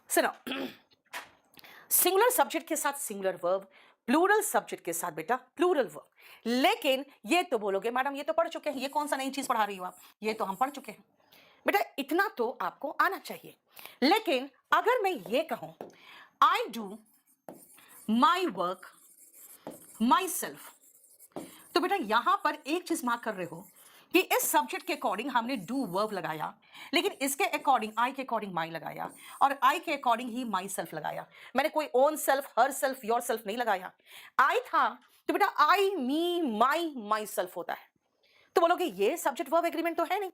सुनो, singular subject के साथ सिंगुलर वर्ब, प्लूरल सब्जेक्ट के साथ बेटा प्लूरल वर्ब। लेकिन ये तो बोलोगे मैडम ये तो पढ़ चुके हैं, ये कौन सा नई चीज पढ़ा रही हो आप, ये तो हम पढ़ चुके हैं। बेटा इतना तो आपको आना चाहिए। लेकिन अगर मैं ये कहूं I do my work my self, तो बेटा यहां पर एक चीज मार्क कर रहे हो कि इस सब्जेक्ट के अकॉर्डिंग हमने डू वर्ब लगाया, लेकिन इसके अकॉर्डिंग आई के अकॉर्डिंग माई लगाया और आई के अकॉर्डिंग ही माई सेल्फ लगाया। मैंने कोई own self, her self, your self नहीं लगाया। आई था तो बेटा आई, मी, माई, माई सेल्फ होता है। तो बोलोगे ये सब्जेक्ट वर्ब एग्रीमेंट तो है नहीं,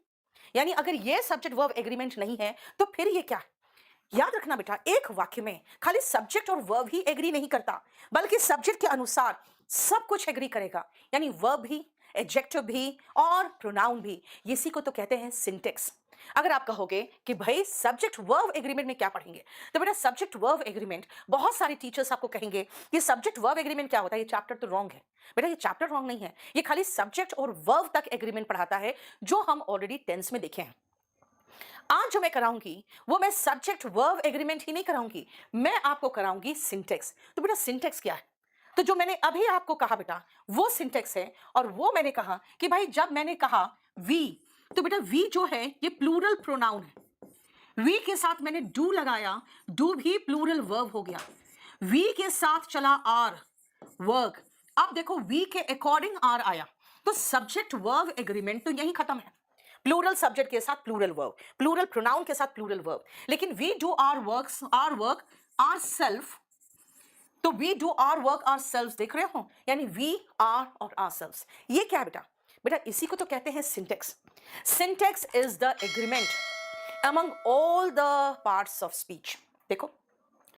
यानी अगर ये सब्जेक्ट वर्ब एग्रीमेंट नहीं है तो फिर ये क्या है? याद रखना बेटा, एक वाक्य में खाली सब्जेक्ट और वर्ब ही एग्री नहीं करता, बल्कि सब्जेक्ट के अनुसार सब कुछ एग्री करेगा, यानी वर्ब भी, एडजेक्टिव भी और प्रोनाउन भी। इसी को तो कहते हैं सिंटेक्स। अगर आप कहोगे कि भाई सब्जेक्ट वर्ब एग्रीमेंट में क्या पढ़ेंगे, तो बेटा सब्जेक्ट वर्ब एग्रीमेंट बहुत सारे टीचर्स आपको कहेंगे कि सब्जेक्ट वर्ब एग्रीमेंट क्या होता है, ये चैप्टर तो रॉन्ग है। बेटा ये चैप्टर रॉन्ग नहीं है, ये खाली सब्जेक्ट और वर्ब तक एग्रीमेंट पढ़ाता है, जो हम ऑलरेडी टेंस में देखे हैं। आज जो मैं कराऊंगी वो मैं सब्जेक्ट वर्ब एग्रीमेंट ही नहीं कराऊंगी, मैं आपको कराऊंगी सिंटेक्स। तो बेटा सिंटेक्स क्या है? तो जो मैंने अभी आपको कहा बेटा वो सिंटेक्स है। और वो मैंने कहा कि भाई जब मैंने कहा वी, तो बेटा वी जो है ये प्लूरल प्रोनाउन है। वी के साथ मैंने डू लगाया, डू भी प्लूरल वर्ब हो गया। वी के साथ चला आर, वर्क। अब देखो वी के अकॉर्डिंग आर आया, तो सब्जेक्ट वर्ब एग्रीमेंट तो यही खत्म है। प्लूरल सब्जेक्ट के साथ प्लूरल वर्ब, प्लूरल प्रोनाउन के साथ प्लूरल वर्ब। लेकिन we do our works, our work, our self, तो we do our work our self, देख रहे हो, यानी वी आर और आर सेल्फ। ये क्या है बेटा? बेटा इसी को तो कहते हैं syntax. Syntax is the agreement among all the parts of speech. देखो